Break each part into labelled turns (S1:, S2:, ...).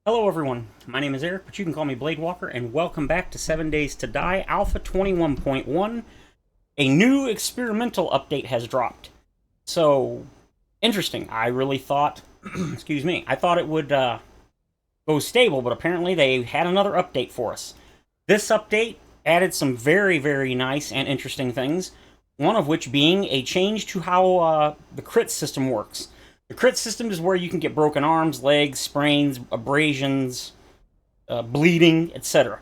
S1: Hello everyone, my name is Eric, but you can call me Blade Walker, and welcome back to 7 Days to Die Alpha 21.1. A new experimental update has dropped. So, interesting. I really thought, excuse me, I thought it would go stable, but apparently they had another update for us. This update added some very, very nice and interesting things, one of which being a change to how the crit system works. The crit system is where you can get broken arms, legs, sprains, abrasions, bleeding, etc.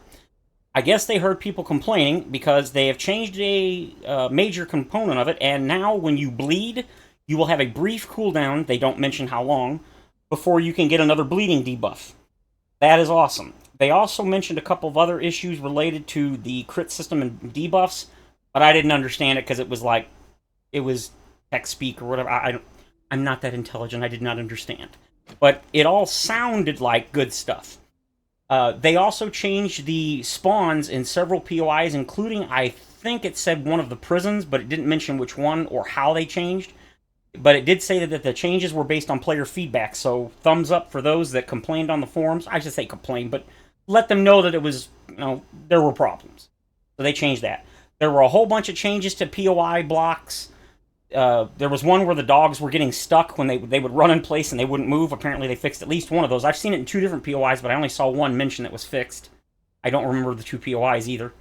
S1: I guess they heard people complaining because they have changed a major component of it, and now when you bleed, you will have a brief cooldown, they don't mention how long, before you can get another bleeding debuff. That is awesome. They also mentioned a couple of other issues related to the crit system and debuffs, but I didn't understand it because it was tech speak or whatever. I'm not that intelligent. I did not understand. But it all sounded like good stuff. They also changed the spawns in several POIs, including, I think it said one of the prisons, but it didn't mention which one or how they changed. But it did say that the changes were based on player feedback, so thumbs up for those that complained on the forums. I should say complained, but let them know that it was, there were problems. So they changed that. There were a whole bunch of changes to POI blocks. There was one where the dogs were getting stuck when they would run in place and they wouldn't move. Apparently they fixed at least one of those. I've seen it in two different POIs, but I only saw one mention that was fixed. I don't remember the two POIs either.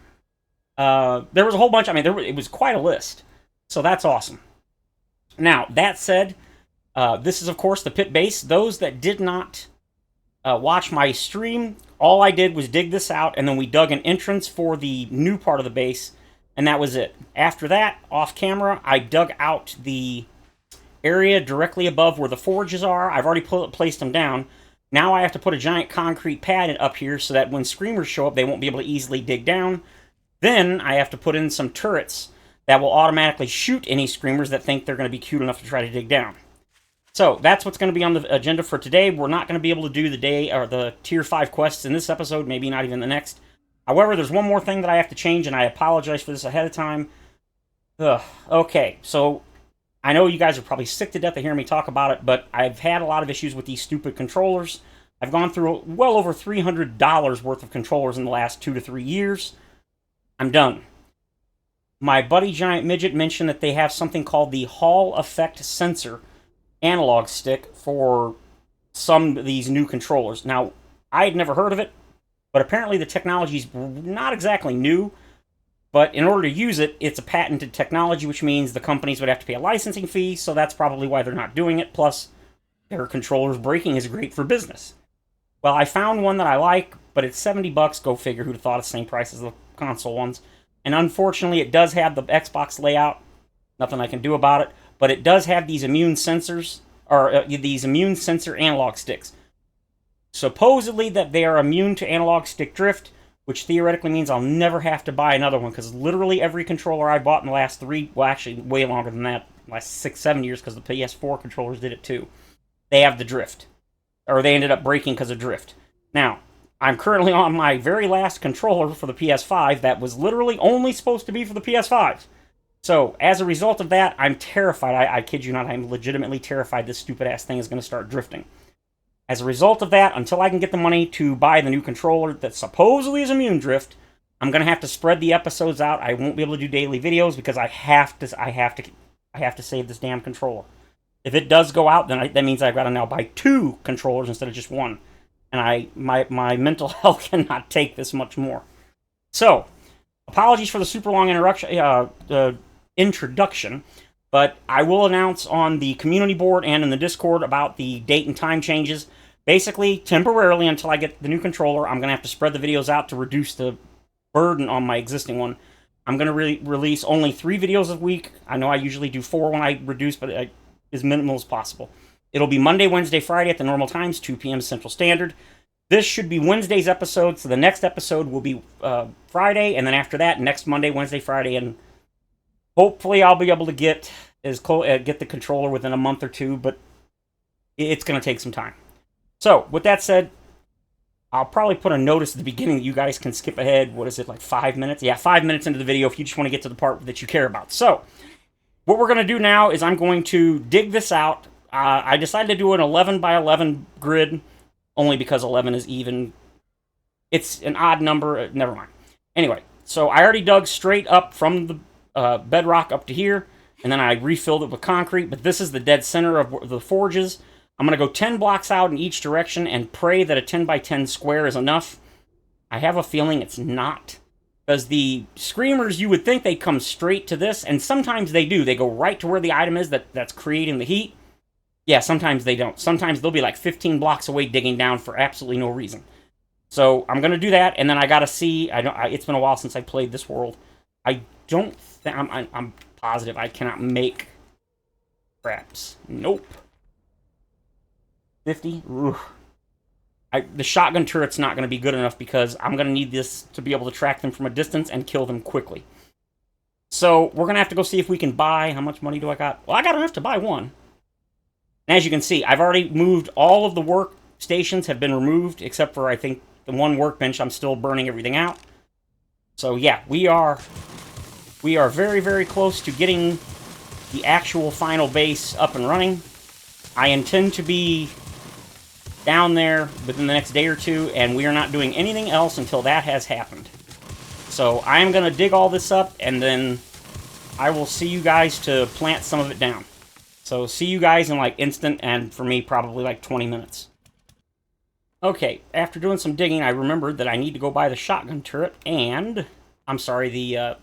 S1: There was a whole bunch. It was quite a list. So that's awesome. Now, that said, this is, of course, the pit base. Those that did not watch my stream, all I did was dig this out, and then we dug an entrance for the new part of the base, and that was it. After that, off camera, I dug out the area directly above where the forges are. I've already placed them down. Now I have to put a giant concrete pad up here so that when screamers show up, they won't be able to easily dig down. Then I have to put in some turrets that will automatically shoot any screamers that think they're going to be cute enough to try to dig down. So that's what's going to be on the agenda for today. We're not going to be able to do the tier 5 quests in this episode, maybe not even the next. However, there's one more thing that I have to change, and I apologize for this ahead of time. Okay, so I know you guys are probably sick to death of hearing me talk about it, but I've had a lot of issues with these stupid controllers. I've gone through well over $300 worth of controllers in the last 2 to 3 years. I'm done. My buddy Giant Midget mentioned that they have something called the Hall Effect Sensor analog stick for some of these new controllers. Now, I had never heard of it, but apparently the technology's not exactly new, but in order to use it, it's a patented technology, which means the companies would have to pay a licensing fee, so that's probably why they're not doing it. Plus, their controllers breaking is great for business. Well, I found one that I like, but it's $70. Go figure, who'd have thought it's the same price as the console ones. And unfortunately, it does have the Xbox layout. Nothing I can do about it. But it does have these immune sensors, or these immune sensor analog sticks. Supposedly that they are immune to analog stick drift, which theoretically means I'll never have to buy another one, because literally every controller I bought in the last well, actually way longer than that, last 6-7 years, because the PS4 controllers did it too, they have the drift. Or they ended up breaking because of drift. Now, I'm currently on my very last controller for the PS5 that was literally only supposed to be for the PS5. So, as a result of that, I'm terrified. I kid you not, I'm legitimately terrified this stupid-ass thing is going to start drifting. As a result of that, until I can get the money to buy the new controller that supposedly is immune drift, I'm going to have to spread the episodes out. I won't be able to do daily videos because I have to save this damn controller. If it does go out, then that means I've got to now buy 2 controllers instead of just one. And my mental health cannot take this much more. So, apologies for the super long introduction, but I will announce on the community board and in the Discord about the date and time changes. Basically, temporarily, until I get the new controller, I'm going to have to spread the videos out to reduce the burden on my existing one. I'm going to release only 3 videos a week. I know I usually do 4 when I reduce, but as minimal as possible. It'll be Monday, Wednesday, Friday at the normal times, 2 p.m. Central Standard. This should be Wednesday's episode, so the next episode will be Friday, and then after that, next Monday, Wednesday, Friday, and hopefully I'll be able to get the controller within a month or 2, but it's going to take some time. So, with that said, I'll probably put a notice at the beginning that you guys can skip ahead, what is it, like 5 minutes? Yeah, 5 minutes into the video if you just want to get to the part that you care about. So, what we're going to do now is I'm going to dig this out. I decided to do an 11 by 11 grid only because 11 is even. It's an odd number. Never mind. Anyway, so I already dug straight up from the bedrock up to here, and then I refilled it with concrete, but this is the dead center of the forges. I'm going to go 10 blocks out in each direction and pray that a 10 by 10 square is enough. I have a feeling it's not. Because the screamers, you would think they come straight to this, and sometimes they do. They go right to where the item is that's creating the heat. Yeah, sometimes they don't. Sometimes they'll be like 15 blocks away digging down for absolutely no reason. So I'm going to do that, and then I got to see... it's been a while since I played this world. I don't think... I'm positive I cannot make traps. Nope. 50? Ooh. The shotgun turret's not going to be good enough because I'm going to need this to be able to track them from a distance and kill them quickly. So we're going to have to go see if we can buy... How much money do I got? Well, I got enough to buy one. And as you can see, I've already moved... All of the workstations have been removed, except for, I think, the one workbench. I'm still burning everything out. So yeah, we are very, very close to getting the actual final base up and running. I intend to be down there within the next day or two, and we are not doing anything else until that has happened. So I am going to dig all this up, and then I will see you guys to plant some of it down. So see you guys in like instant, and for me probably like 20 minutes. Okay, after doing some digging, I remembered that I need to go buy the shotgun turret and... I'm sorry, the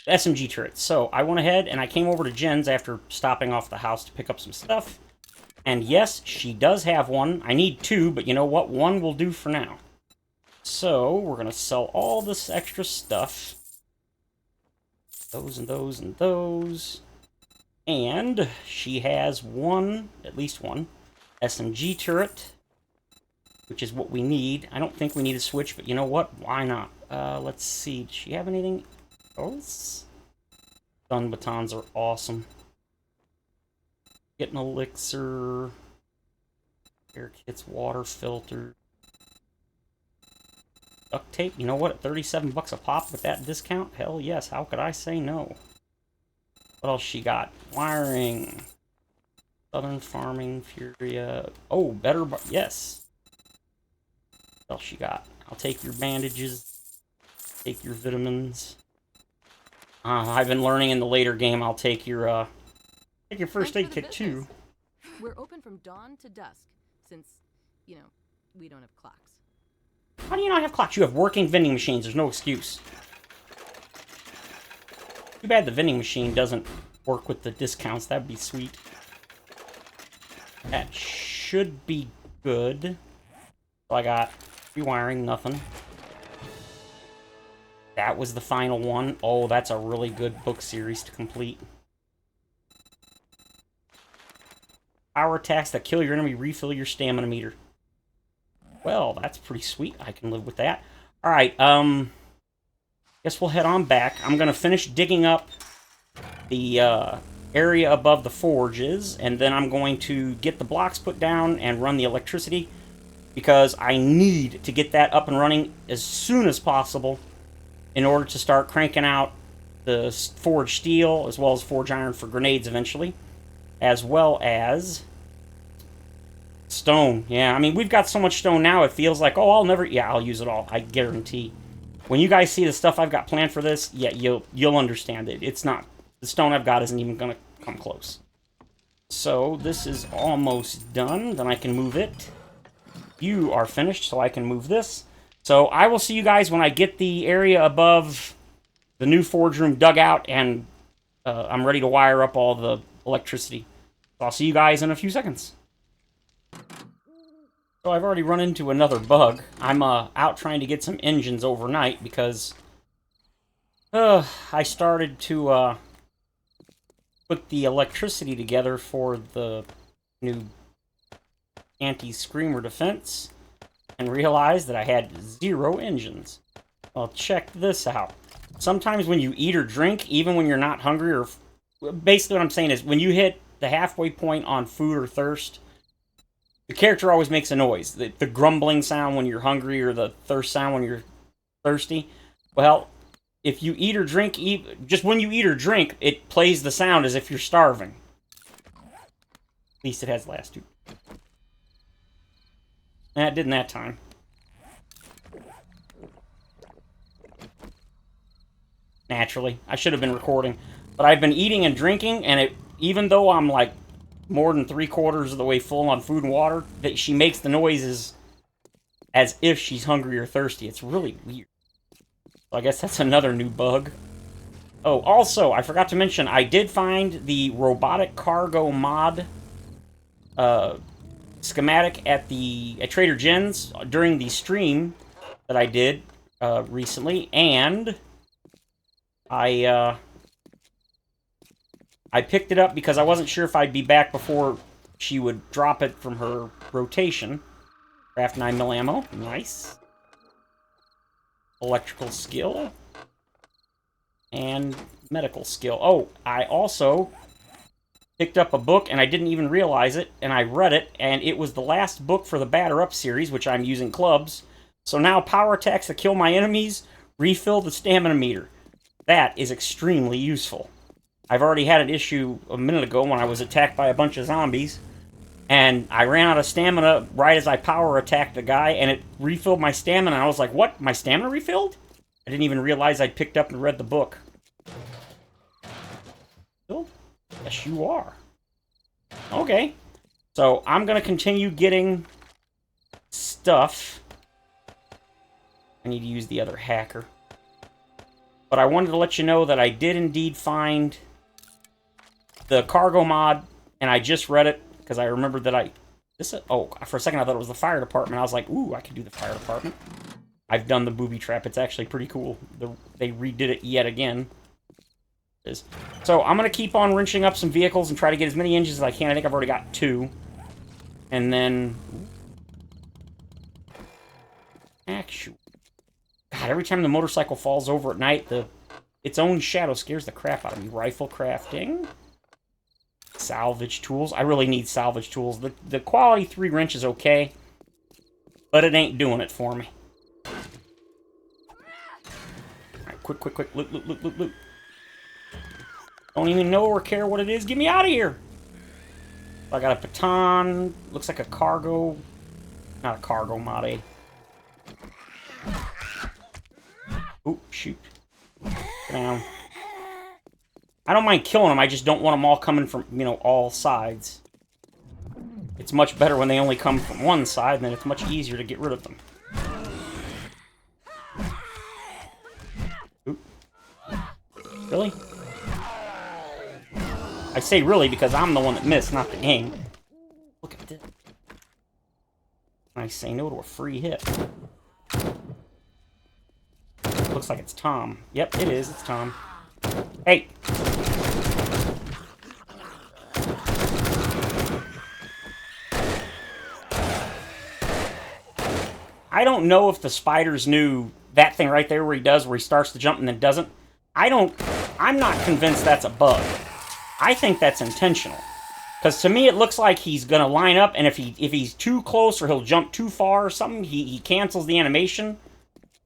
S1: SMG turret. So I went ahead and I came over to Jen's after stopping off the house to pick up some stuff. And yes, she does have one. I need two, but you know what? One will do for now. So we're going to sell all this extra stuff. Those and those and those. And she has one, at least one, SMG turret, which is what we need. I don't think we need a switch, but you know what? Why not? Let's see. Does she have anything else? Stun batons are awesome. Get an elixir. Air kits, water filter. Duct tape. You know what? At 37 bucks a pop with that discount? Hell yes. How could I say no? What else she got? Wiring. Southern Farming, Furia. Oh, better. Yes. What else she got? I'll take your bandages. Take your vitamins. I've been learning in the later game. I'll take your first aid kit too.
S2: We're open from dawn to dusk, since, you know, we don't have clocks.
S1: How do you not have clocks? You have working vending machines. There's no excuse. Too bad the vending machine doesn't work with the discounts. That'd be sweet. That should be good. So I got rewiring, nothing. That was the final one. Oh, that's a really good book series to complete. Power attacks that kill your enemy refill your stamina meter. Well, that's pretty sweet. I can live with that. Alright, guess we'll head on back. I'm going to finish digging up the area above the forges, and then I'm going to get the blocks put down and run the electricity, because I need to get that up and running as soon as possible in order to start cranking out the forged steel, as well as forged iron for grenades eventually, as well as stone. Yeah, I mean, we've got so much stone now, it feels like, oh, I'll use it all, I guarantee. When you guys see the stuff I've got planned for this, yeah, you'll understand it. It's not, the stone I've got isn't even going to come close. So, this is almost done, then I can move it. You are finished, so I can move this. So, I will see you guys when I get the area above the new forge room dug out, and I'm ready to wire up all the electricity. So, I'll see you guys in a few seconds. So I've already run into another bug. I'm out trying to get some engines overnight because I started to put the electricity together for the new anti-screamer defense and realized that I had 0 engines. Well, check this out. Sometimes when you eat or drink, even when you're not hungry, or basically what I'm saying is when you hit the halfway point on food or thirst, the character always makes a noise. The grumbling sound when you're hungry, or the thirst sound when you're thirsty. Well, if you eat or drink, just when you eat or drink, it plays the sound as if you're starving. At least it has the last 2. It didn't that time. Naturally. I should have been recording. But I've been eating and drinking, and even though I'm like more than 3/4 of the way full on food and water, that she makes the noises as if she's hungry or thirsty. It's really weird. So I guess that's another new bug. Oh, also, I forgot to mention, I did find the robotic cargo mod schematic at Trader Joe's during the stream that I did recently, and I picked it up because I wasn't sure if I'd be back before she would drop it from her rotation. Craft 9mm ammo. Nice. Electrical skill. And medical skill. Oh, I also picked up a book, and I didn't even realize it, and I read it, and it was the last book for the Batter Up series, which I'm using clubs. So now power attacks that kill my enemies refill the stamina meter. That is extremely useful. I've already had an issue a minute ago when I was attacked by a bunch of zombies, and I ran out of stamina right as I power attacked the guy, and it refilled my stamina, and I was like, what? My stamina refilled? I didn't even realize I'd picked up and read the book. Yes, you are. Okay. So, I'm going to continue getting stuff. I need to use the other hacker. But I wanted to let you know that I did indeed find the cargo mod, and I just read it, because I remembered that for a second I thought it was the fire department. I was like, ooh, I could do the fire department. I've done the booby trap. It's actually pretty cool. They redid it yet again. So I'm going to keep on wrenching up some vehicles and try to get as many engines as I can. I think I've already got 2. And then... Actually... God, every time the motorcycle falls over at night, its own shadow scares the crap out of me. Rifle crafting. Salvage tools. I really need salvage tools. The quality 3 wrench is okay, but it ain't doing it for me. Alright, quick. Loot. Don't even know or care what it is. Get me out of here! I got a baton. Looks like a cargo... Not a cargo mod, Oop, shoot. Get down. I don't mind killing them, I just don't want them all coming from, all sides. It's much better when they only come from one side, and then it's much easier to get rid of them. Oop. Really? I say really because I'm the one that missed, not the game. Look at this. I say no to a free hit. Looks like it's Tom. Yep, it is. It's Tom. Hey! I don't know if the spiders knew that thing right there where he starts to jump and then doesn't. I'm not convinced that's a bug. I think that's intentional. Because to me it looks like he's going to line up, and if he's too close or he'll jump too far or something, he cancels the animation.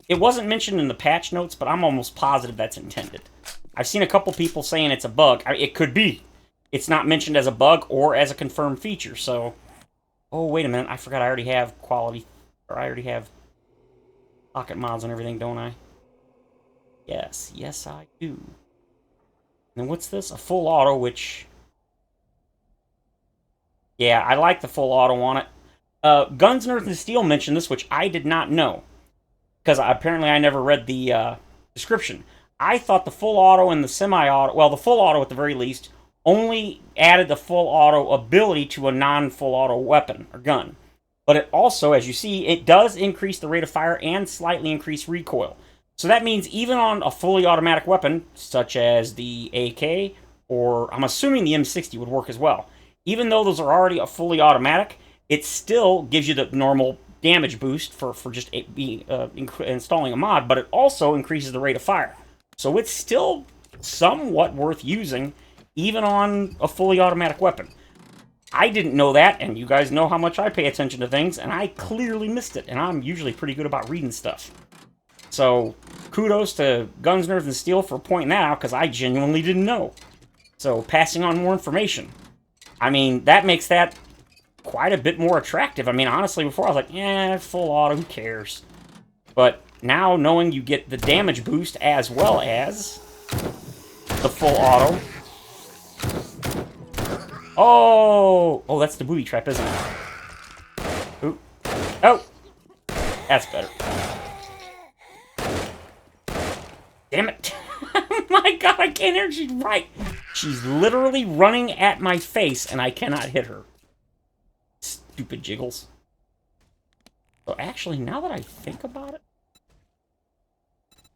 S1: It wasn't mentioned in the patch notes, but I'm almost positive that's intended. I've seen a couple people saying it's a bug. It could be. It's not mentioned as a bug or as a confirmed feature, so... Oh, wait a minute. I forgot I already have quality... Or I already have pocket mods and everything, don't I? Yes. Yes, I do. And what's this? A full auto, which... Yeah, I like the full auto on it. Guns, Nerds, and Steel mentioned this, which I did not know. Because apparently I never read the description. I thought the full auto and the semi-auto... Well, the full auto at the very least only added the full auto ability to a non-full auto weapon or gun. But it also, as you see, it does increase the rate of fire and slightly increase recoil. So that means even on a fully automatic weapon, such as the AK, or I'm assuming the M60 would work as well. Even though those are already a fully automatic, it still gives you the normal damage boost for just installing a mod, but it also increases the rate of fire. So it's still somewhat worth using, even on a fully automatic weapon. I didn't know that, and you guys know how much I pay attention to things, and I clearly missed it, and I'm usually pretty good about reading stuff. So, kudos to Guns, Nerds, and Steel for pointing that out, because I genuinely didn't know. So, passing on more information. I mean, that makes that quite a bit more attractive. I mean, honestly, before I was like, eh, full auto, who cares? But now, knowing you get the damage boost as well as the full auto. Oh! Oh, that's the booby trap, isn't it? Ooh. Oh! That's better. Damn it. My god, I can't hear her. She's right. She's literally running at my face, and I cannot hit her. Stupid jiggles. So actually, now that I think about it,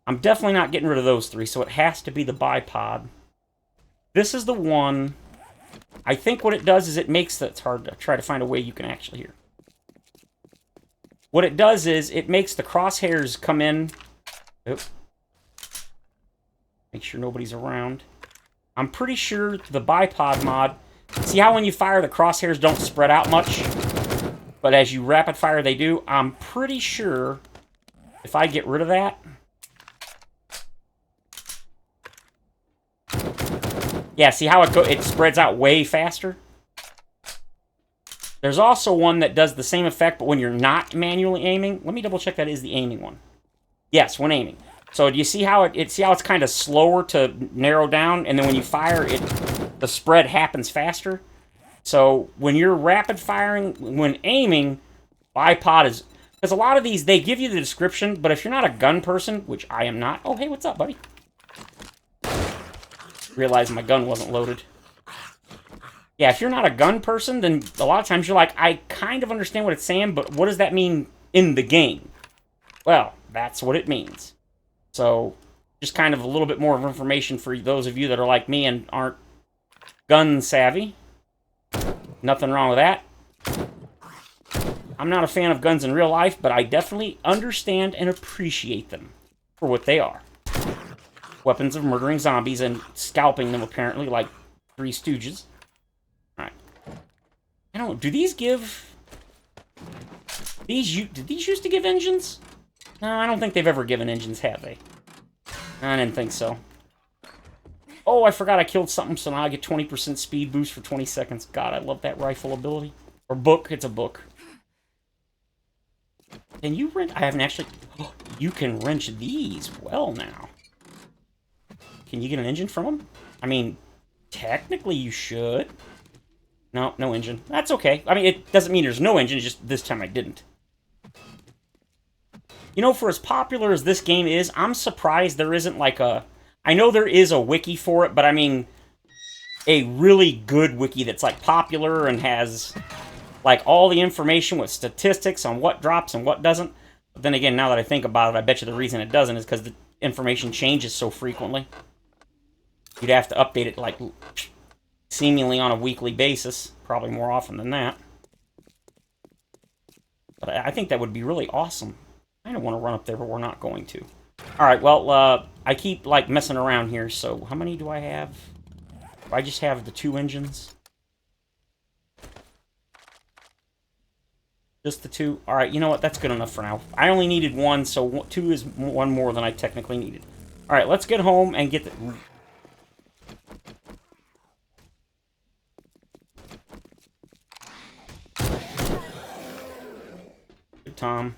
S1: I'm definitely not getting rid of those three, so it has to be the bipod. This is the one. I think what it does is it makes the... It's hard to try to find a way you can actually hear. What it does is it makes the crosshairs come in. Oop. Make sure nobody's around. I'm pretty sure the bipod mod... See how when you fire, the crosshairs don't spread out much? But as you rapid fire, they do? I'm pretty sure if I get rid of that... Yeah, see how it spreads out way faster? There's also one that does the same effect, but when you're not manually aiming. Let me double check that is the aiming one. Yes, when aiming. So do you see how see how it's kind of slower to narrow down, and then when you fire, the spread happens faster? So when you're rapid firing, when aiming, bipod is... Because a lot of these, they give you the description, but if you're not a gun person, which I am not... Oh, hey, what's up, buddy? Realized my gun wasn't loaded. Yeah, if you're not a gun person, then a lot of times you're like, I kind of understand what it's saying, but what does that mean in the game? Well, that's what it means. So, just kind of a little bit more of information for those of you that are like me and aren't gun savvy. Nothing wrong with that. I'm not a fan of guns in real life, but I definitely understand and appreciate them for what they are. Weapons of murdering zombies and scalping them, apparently, like Three Stooges. Alright. I don't... Do these give... Did these used to give engines? No, I don't think they've ever given engines, have they? I didn't think so. Oh, I forgot I killed something, so now I get 20% speed boost for 20 seconds. God, I love that rifle ability. Or book. It's a book. Can you wrench... I haven't actually... Oh, you can wrench these well now. Can you get an engine from them? I mean, technically you should. No, no engine. That's okay. I mean, it doesn't mean there's no engine, just this time I didn't. You know, for as popular as this game is, I'm surprised there isn't like a... I know there is a wiki for it, but I mean, a really good wiki that's like popular and has like all the information with statistics on what drops and what doesn't. But then again, now that I think about it, I bet you the reason it doesn't is because the information changes so frequently. You'd have to update it, like, seemingly on a weekly basis. Probably more often than that. But I think that would be really awesome. I don't want to run up there, but we're not going to. Alright, well, I keep, like, messing around here, so how many do I have? Do I just have the 2 engines? Just the 2? Alright, you know what? That's good enough for now. I only needed 1, so 2 is 1 more than I technically needed. Alright, let's get home and get the... Tom.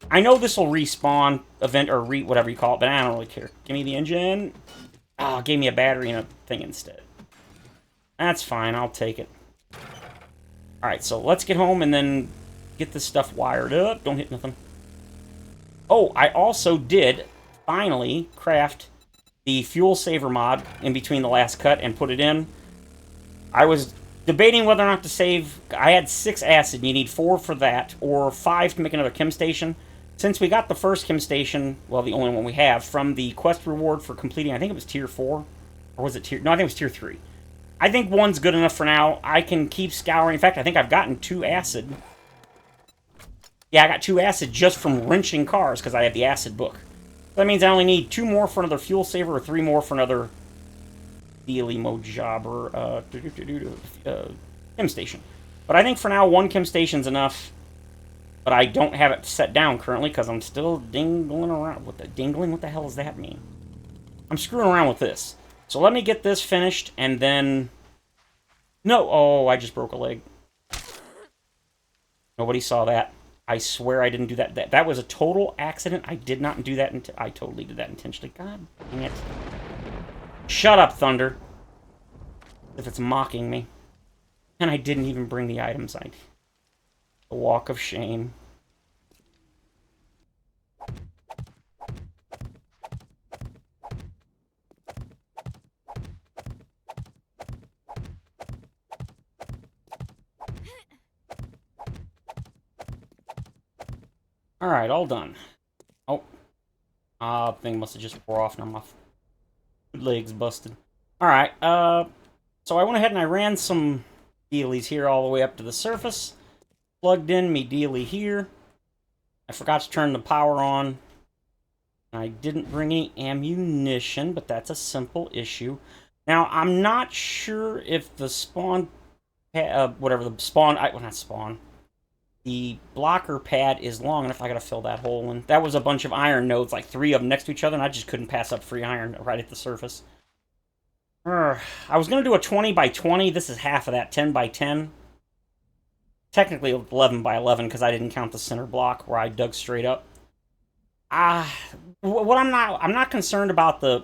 S1: I know this will respawn event or whatever you call it, but I don't really care. Give me the engine. Oh, it gave me a battery and a thing instead. That's fine, I'll take it. Alright, so let's get home and then get this stuff wired up. Don't hit nothing. Oh, I also did finally craft the fuel saver mod in between the last cut and put it in. I was debating whether or not to save. I had 6 acid, and you need 4 for that, or 5 to make another chem station. Since we got the first chem station, well, the only one we have, from the quest reward for completing, I think it was tier 4, or was it tier... No, I think it was tier 3. I think 1's good enough for now. I can keep scouring. In fact, I think I've gotten 2 acid. Yeah, I got 2 acid just from wrenching cars, because I have the acid book. That means I only need 2 more for another fuel saver, or 3 more for another... Daily mode job or chem station. But I think for now 1 chem station's enough. But I don't have it set down currently because I'm still dingling around. What the hell does that mean? I'm screwing around with this. So let me get this finished and then... No! Oh, I just broke a leg. Nobody saw that. I swear I didn't do that. That was a total accident. I did not do that. I totally did that intentionally. God dang it. Shut up, Thunder. If it's mocking me. And I didn't even bring the items. The walk of shame. Alright, all done. Oh. Thing must have just wore off now. My legs busted. Alright, so I went ahead and I ran some dealies here all the way up to the surface. Plugged in me dealie here. I forgot to turn the power on. I didn't bring any ammunition, but that's a simple issue. Now, I'm not sure if the spawn... whatever, the spawn... well, not spawn. The blocker pad is long enough. I gotta fill that hole in. That was a bunch of iron nodes, like 3 of them next to each other, and I just couldn't pass up free iron right at the surface. I was gonna do a 20 by 20. This is half of that, 10 by 10. Technically 11 by 11 because I didn't count the center block where I dug straight up. What I'm not concerned about the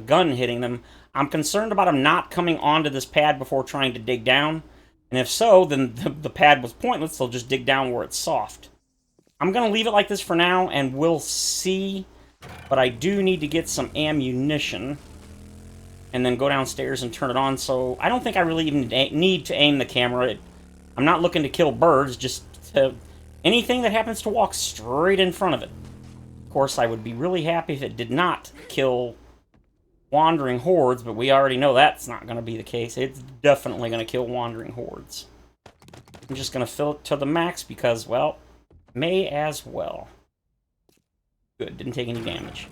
S1: gun hitting them. I'm concerned about them not coming onto this pad before trying to dig down. And if so, then the pad was pointless. They'll just dig down where it's soft. I'm going to leave it like this for now, and we'll see. But I do need to get some ammunition. And then go downstairs and turn it on. So I don't think I really even need to aim the camera. I'm not looking to kill birds, just anything that happens to walk straight in front of it. Of course, I would be really happy if it did not kill wandering hordes, but we already know that's not going to be the case. It's definitely going to kill wandering hordes. I'm just going to fill it to the max because, well, may as well. Good, didn't take any damage.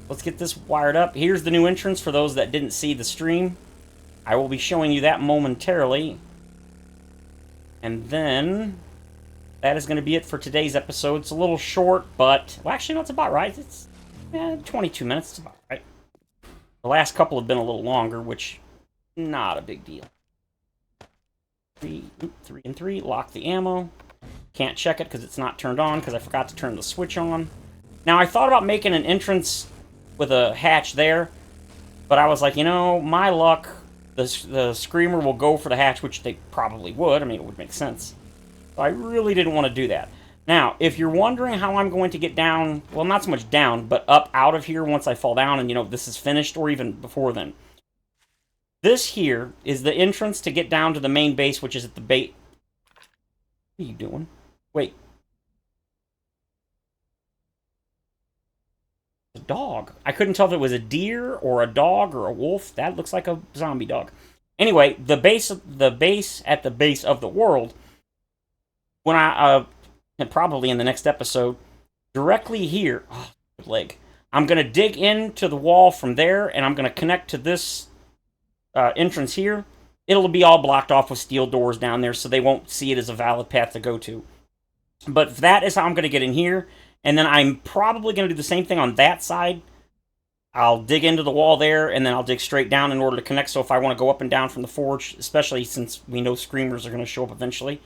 S1: Let's get this wired up. Here's the new entrance for those that didn't see the stream. I will be showing you that momentarily. And then, that is going to be it for today's episode. It's a little short, but, well, actually, no, it's about right. It's 22 minutes. It's about right. The last couple have been a little longer, which, not a big deal. 3 and 3, lock the ammo. Can't check it because it's not turned on because I forgot to turn the switch on. Now, I thought about making an entrance with a hatch there, but I was like, you know, my luck, the Screamer will go for the hatch, which they probably would. I mean, it would make sense. So I really didn't want to do that. Now, if you're wondering how I'm going to get down, well, not so much down, but up out of here once I fall down and, you know, this is finished, or even before then. This here is the entrance to get down to the main base, which is at the bait. What are you doing? Wait. A dog. I couldn't tell if it was a deer or a dog or a wolf. That looks like a zombie dog. Anyway, the base at the base of the world, when and probably in the next episode, directly here, oh, good leg, I'm going to dig into the wall from there, and I'm going to connect to this entrance here. It'll be all blocked off with steel doors down there, so they won't see it as a valid path to go to. But that is how I'm going to get in here, and then I'm probably going to do the same thing on that side. I'll dig into the wall there, and then I'll dig straight down in order to connect, so if I want to go up and down from the forge, especially since we know Screamers are going to show up eventually,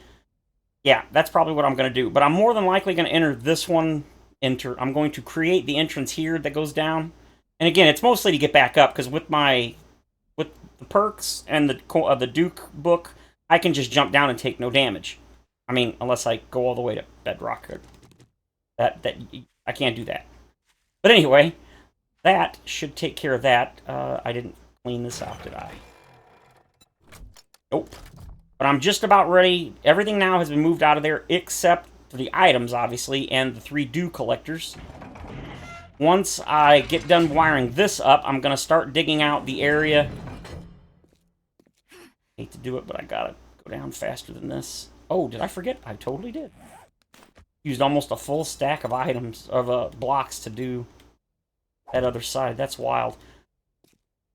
S1: yeah, that's probably what I'm going to do. But I'm more than likely going to enter this one. I'm going to create the entrance here that goes down. And again, it's mostly to get back up, because with the perks and the Duke book, I can just jump down and take no damage. I mean, unless I go all the way to bedrock. I can't do that. But anyway, that should take care of that. I didn't clean this out, did I? Nope. But I'm just about ready. Everything now has been moved out of there, except for the items, obviously, and the 3 dew collectors. Once I get done wiring this up, I'm going to start digging out the area. Hate to do it, but I gotta go down faster than this. Oh, did I forget? I totally did. Used almost a full stack of items, of blocks to do that other side. That's wild.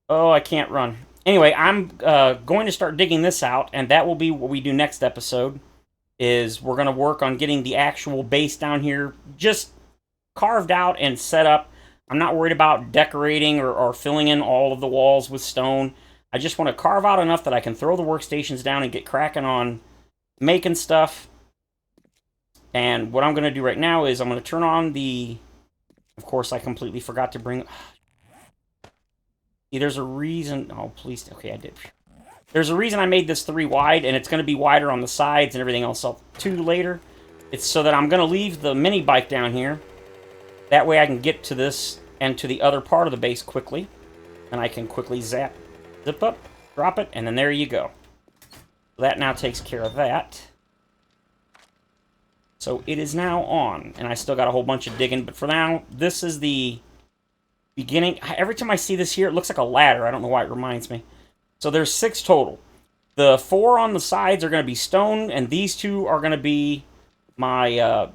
S1: Oh, I can't run. Anyway, I'm going to start digging this out, and that will be what we do next episode, is we're going to work on getting the actual base down here just carved out and set up. I'm not worried about decorating or filling in all of the walls with stone. I just want to carve out enough that I can throw the workstations down and get cracking on making stuff. And what I'm going to do right now is I'm going to turn on the... Of course, I completely forgot to bring... See, there's a reason... Oh, please... Okay, I did. There's a reason I made this 3 wide, and it's going to be wider on the sides and everything else too later. It's so that I'm going to leave the mini bike down here. That way I can get to this and to the other part of the base quickly. And I can quickly zip up, drop it, and then there you go. That now takes care of that. So it is now on, and I still got a whole bunch of digging, but for now, this is the beginning. Every time I see this here, it looks like a ladder. I don't know why it reminds me. So there's 6 total. The 4 on the sides are going to be stone, and these 2 are going to be my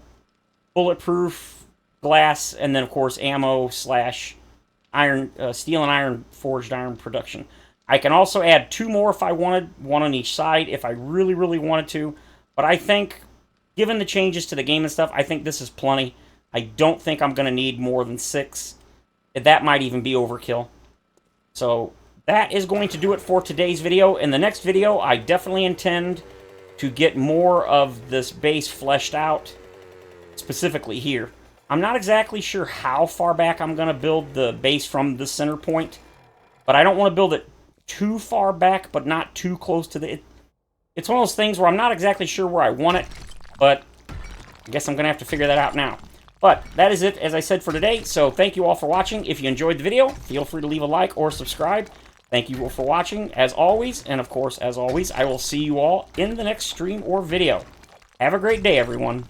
S1: bulletproof glass, and then, of course, ammo / iron, steel and iron, forged iron production. I can also add 2 more if I wanted, 1 on each side if I really, really wanted to. But I think, given the changes to the game and stuff, I think this is plenty. I don't think I'm going to need more than 6. That might even be overkill. So that is going to do it for today's video. In the next video, I definitely intend to get more of this base fleshed out, specifically here. I'm not exactly sure how far back I'm going to build the base from the center point, but I don't want to build it too far back, but not too close to the... It's one of those things where I'm not exactly sure where I want it, but I guess I'm going to have to figure that out now. But that is it, as I said, for today. So thank you all for watching. If you enjoyed the video, feel free to leave a like or subscribe. Thank you all for watching, as always. And of course, as always, I will see you all in the next stream or video. Have a great day, everyone.